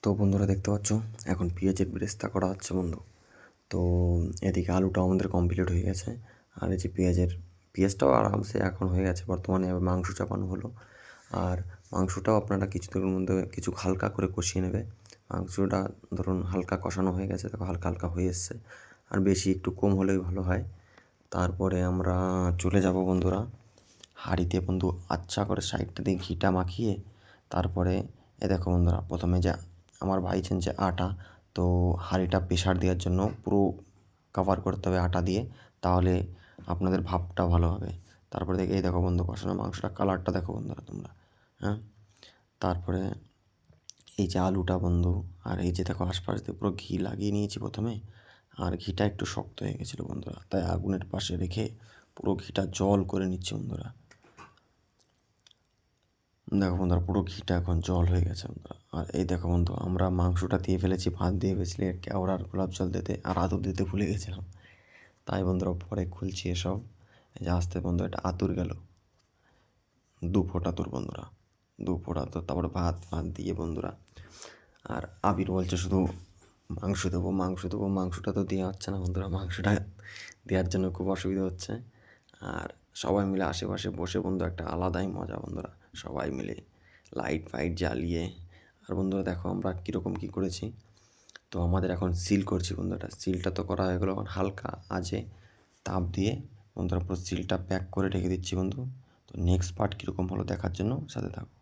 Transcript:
তো বন্ধুরা দেখতে পাচ্ছ এখন পেঁয়াজের বেরেস্তা করা হচ্ছে বন্ধু। তো এদিকে আলুটাও আমাদের কমপ্লিট হয়ে গেছে। আর এই যে পেঁয়াজটাও আরামসে এখন হয়ে গেছে, বর্তমানে মাংস চাপানো হলো। আর মাংসটাও আপনারা কিছুদিনের মধ্যে কিছু হালকা করে কষিয়ে নেবে। মাংসটা ধরুন হালকা কষানো হয়ে গেছে, দেখো হালকা হালকা হয়ে এসছে। আর বেশি একটু কম হলেই ভালো হয়। তারপরে আমরা চলে যাব বন্ধুরা হাঁড়িতে বন্ধু আচ্ছা করে সাইডটা দিয়ে ঘিটা মাখিয়ে। তারপরে দেখো বন্ধুরা, প্রথমে যে আমার ভাই যে আটা, তো হাঁড়িটা প্রেশার দেওয়ার জন্য পুরো কভার করতে হবে আটা দিয়ে, তাহলে আপনাদের ভাপটা ভালো হবে। তারপরে এই দেখো বন্ধু কষানো মাংসটা কালারটা দেখো বন্ধুরা তোমরা। হ্যাঁ, তারপরে এই যে আলুটা বন্ধু, আর এই যে দেখো আশপাশ দিয়ে পুরো ঘি লাগিয়ে নিয়েছি প্রথমে। আর ঘিটা একটু শক্ত হয়ে গেছিলো বন্ধুরা, তাই আগুনের পাশে রেখে পুরো ঘিটা জল করে নিচ্ছি বন্ধুরা। দেখো বন্ধুরা পুরো ঘিটা এখন জল হয়ে গেছে বন্ধুরা। আর এই দেখো বন্ধু আমরা মাংসটা দিয়ে ফেলেছি, ভাত দিয়ে ফেলেছি, কেওড়ার গোলাপ জল দিতে আর আদর দিতে ভুলে গেছিলাম। তাই বন্ধুরা পরে খুলছি এসব। এই যে আস্তে বন্ধু এটা আতুর গেল, 2 ফোঁটা আতুর বন্ধুরা, 2 ফোঁটা আতুর। তারপরে ভাত দিয়ে বন্ধুরা। আর আবির বলছে শুধু মাংস দেবো মাংস দেবো, মাংসটা তো দেওয়া হচ্ছে না বন্ধুরা, মাংসটা দেওয়ার জন্য খুব অসুবিধা হচ্ছে। আর সবাই মিলে আশেপাশে বসে বন্ধু একটা আলাদাই মজা বন্ধুরা, সবাই মিলে লাইট ফাইট জ্বালিয়ে। আর বন্ধুরা দেখো আমরা কীরকম কী করেছি। তো আমাদের এখন সিল করছি বন্ধুরা, সিলটা তো করা হয়ে গেলো, এখন হালকা আঁচে তাপ দিয়ে বন্ধুরা পুরো সিলটা প্যাক করে রেখে দিচ্ছি বন্ধু। তো নেক্সট পার্ট কীরকম হলো দেখার জন্য সাথে থাকো।